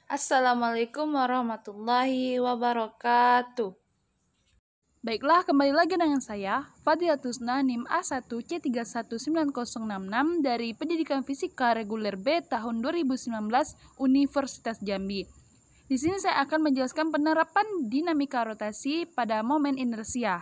Assalamualaikum warahmatullahi wabarakatuh. Baiklah, kembali lagi dengan saya, Fadilatusna NIM A1C319066 dari Pendidikan Fisika Reguler B tahun 2019 Universitas Jambi. Di sini saya akan menjelaskan penerapan dinamika rotasi pada momen inersia.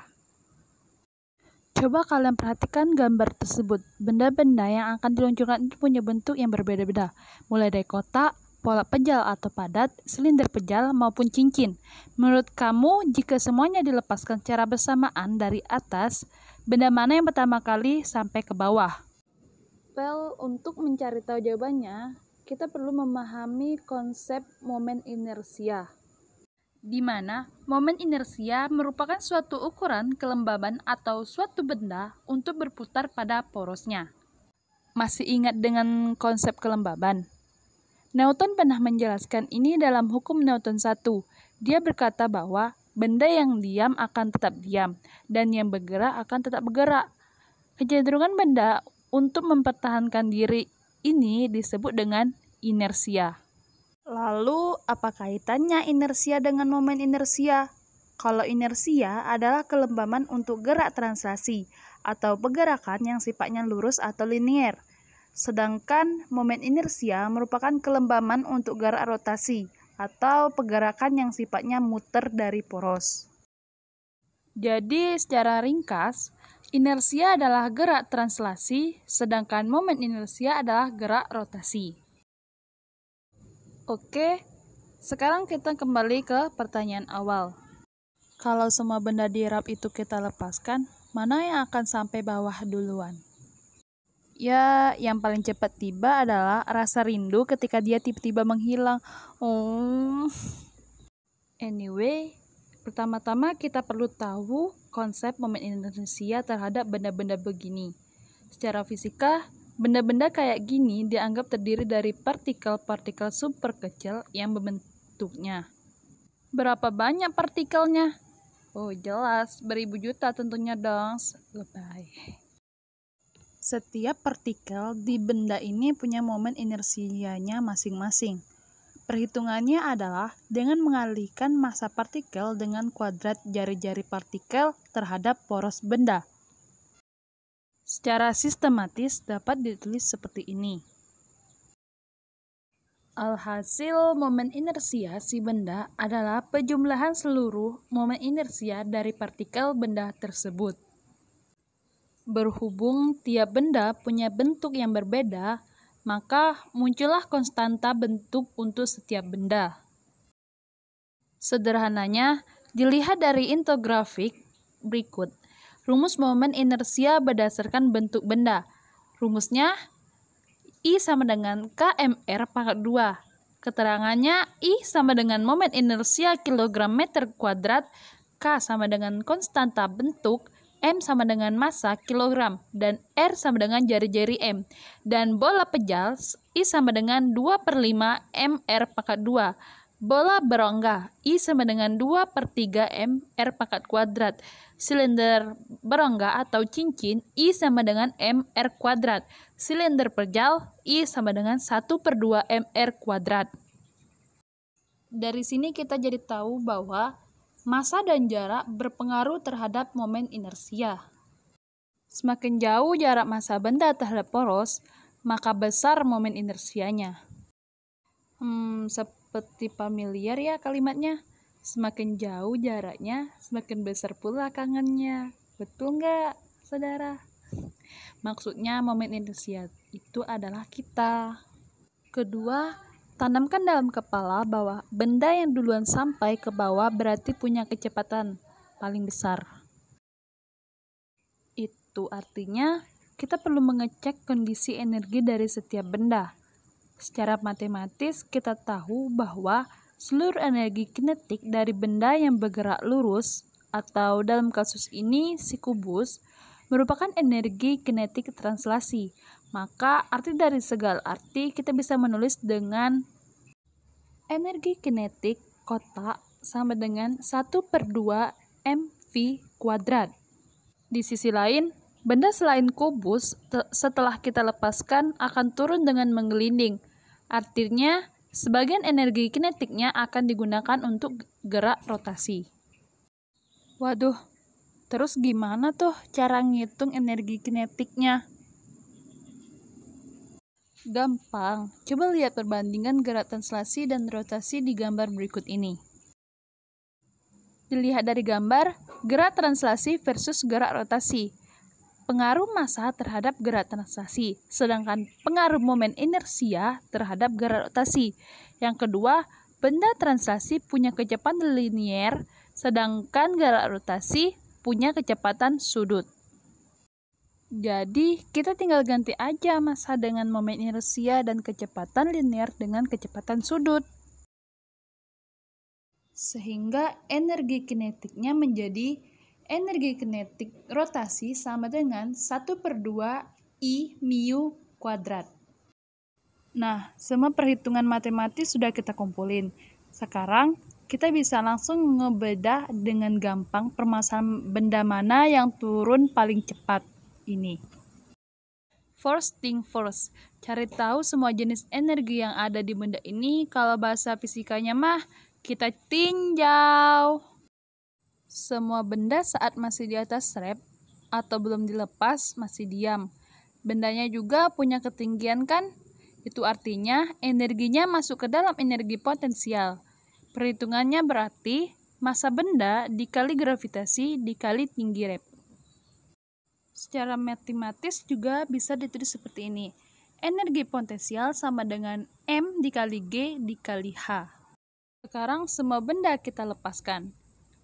Coba kalian perhatikan gambar tersebut. Benda-benda yang akan diluncurkan itu punya bentuk yang berbeda-beda, mulai dari kotak, pola pejal atau padat, silinder pejal, maupun cincin. Menurut kamu, jika semuanya dilepaskan secara bersamaan dari atas, benda mana yang pertama kali sampai ke bawah? Well, untuk mencari tahu jawabannya, kita perlu memahami konsep momen inersia, di mana momen inersia merupakan suatu ukuran kelembaban atau suatu benda untuk berputar pada porosnya. Masih ingat dengan konsep kelembaban? Newton pernah menjelaskan ini dalam hukum Newton 1. Dia berkata bahwa benda yang diam akan tetap diam, dan yang bergerak akan tetap bergerak. Kecenderungan benda untuk mempertahankan diri ini disebut dengan inersia. Lalu, apa kaitannya inersia dengan momen inersia? Kalau inersia adalah kelembaban untuk gerak translasi atau pergerakan yang sifatnya lurus atau linier. Sedangkan momen inersia merupakan kelembaban untuk gerak rotasi atau pergerakan yang sifatnya muter dari poros. Jadi, secara ringkas, inersia adalah gerak translasi, sedangkan momen inersia adalah gerak rotasi. Oke, sekarang kita kembali ke pertanyaan awal. Kalau semua benda di rap itu kita lepaskan, mana yang akan sampai bawah duluan? Ya, yang paling cepat tiba adalah rasa rindu ketika dia tiba-tiba menghilang. Anyway, pertama-tama kita perlu tahu konsep momen inersia terhadap benda-benda begini. Secara fisika, benda-benda kayak gini dianggap terdiri dari partikel-partikel super kecil yang membentuknya. Berapa banyak partikelnya? Oh jelas, beribu juta tentunya dong. Lebay. Setiap partikel di benda ini punya momen inersianya masing-masing. Perhitungannya adalah dengan mengalihkan massa partikel dengan kuadrat jari-jari partikel terhadap poros benda. Secara sistematis dapat ditulis seperti ini. Alhasil momen inersia si benda adalah penjumlahan seluruh momen inersia dari partikel benda tersebut. Berhubung tiap benda punya bentuk yang berbeda, maka muncullah konstanta bentuk untuk setiap benda. Sederhananya, dilihat dari infografik berikut. Rumus momen inersia berdasarkan bentuk benda. Rumusnya, I sama dengan kmr pangkat 2. Keterangannya, I sama dengan momen inersia kilogram meter kuadrat, K sama dengan konstanta bentuk, M sama dengan massa kilogram, dan R sama dengan jari-jari M. Dan bola pejal, I sama dengan 2/5 mr pangkat 2. Bola berongga, I sama dengan 2/3 mr pangkat kuadrat. Silinder berongga atau cincin, I sama dengan mr kuadrat. Silinder pejal, I sama dengan 1/2 mr kuadrat. Dari sini kita jadi tahu bahwa massa dan jarak berpengaruh terhadap momen inersia. Semakin jauh jarak massa benda terhadap poros, maka besar momen inersianya. Seperti familiar ya kalimatnya. Semakin jauh jaraknya, semakin besar pula kangennya. Betul nggak, saudara? Maksudnya momen inersia itu adalah kita. Kedua, tanamkan dalam kepala bahwa benda yang duluan sampai ke bawah berarti punya kecepatan paling besar. Itu artinya kita perlu mengecek kondisi energi dari setiap benda. Secara matematis kita tahu bahwa seluruh energi kinetik dari benda yang bergerak lurus, atau dalam kasus ini si kubus, merupakan energi kinetik translasi. Maka arti dari segala arti kita bisa menulis dengan energi kinetik kotak sama dengan 1/2 mv kuadrat. Di sisi lain, benda selain kubus setelah kita lepaskan akan turun dengan menggelinding. Artinya, Sebagian energi kinetiknya akan digunakan untuk gerak rotasi. Waduh, terus gimana tuh cara ngitung energi kinetiknya? Gampang, coba lihat perbandingan gerak translasi dan rotasi di gambar berikut ini. Dilihat dari gambar, gerak translasi versus gerak rotasi. Pengaruh massa terhadap gerak translasi, sedangkan pengaruh momen inersia terhadap gerak rotasi. Yang kedua, benda translasi punya kecepatan linier, sedangkan gerak rotasi punya kecepatan sudut. Jadi, kita tinggal ganti aja massa dengan momen inersia dan kecepatan linier dengan kecepatan sudut. Sehingga energi kinetiknya menjadi energi kinetik rotasi sama dengan 1/2 I mu kuadrat. Nah, semua perhitungan matematis sudah kita kumpulin. Sekarang, kita bisa langsung ngebedah dengan gampang permasalahan benda mana yang turun paling cepat ini. First thing first, cari tahu semua jenis energi yang ada di benda ini. Kalau bahasa fisikanya mah, kita tinjau. Semua benda saat masih di atas rep atau belum dilepas masih diam. Bendanya juga punya ketinggian kan? Itu artinya energinya masuk ke dalam energi potensial. Perhitungannya berarti massa benda dikali gravitasi dikali tinggi rep. Secara matematis juga bisa ditulis seperti ini. Energi potensial sama dengan M dikali G dikali H. Sekarang semua benda kita lepaskan.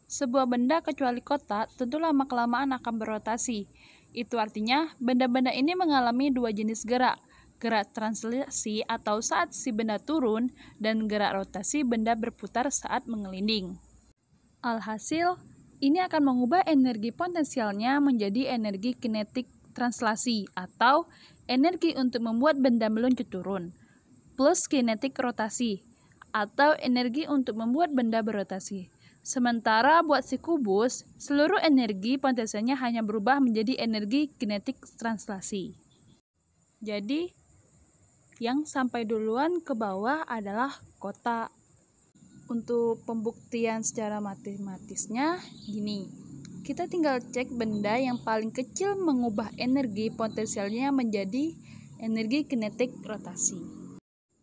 Sebuah benda kecuali kotak tentu lama-kelamaan akan berotasi. Itu artinya benda-benda ini mengalami dua jenis gerak. Gerak translasi atau saat si benda turun dan gerak rotasi benda berputar saat mengelinding. Alhasil, ini akan mengubah energi potensialnya menjadi energi kinetik translasi atau energi untuk membuat benda meluncur turun, plus kinetik rotasi atau energi untuk membuat benda berotasi. Sementara buat si kubus, seluruh energi potensialnya hanya berubah menjadi energi kinetik translasi. Jadi, yang sampai duluan ke bawah adalah kotak. Untuk pembuktian secara matematisnya, gini. Kita tinggal cek benda yang paling kecil mengubah energi potensialnya menjadi energi kinetik rotasi.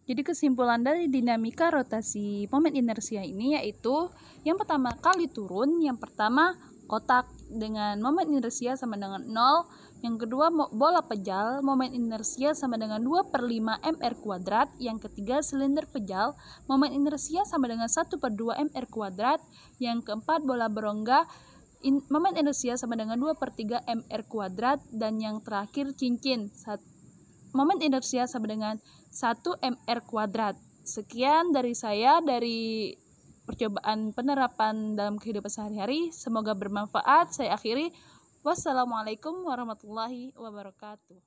Jadi kesimpulan dari dinamika rotasi momen inersia ini yaitu yang pertama kali turun, yang pertama kotak dengan momen inersia sama dengan 0, yang kedua bola pejal, momen inersia sama dengan 2/5 mr kuadrat, yang ketiga silinder pejal, momen inersia sama dengan 1/2 mr kuadrat, yang keempat bola berongga, momen inersia sama dengan 2/3 mr kuadrat, dan yang terakhir cincin, momen inersia sama dengan 1 mr kuadrat. Sekian dari saya dari percobaan penerapan dalam kehidupan sehari-hari. Semoga bermanfaat. Saya akhiri. Wassalamualaikum warahmatullahi wabarakatuh.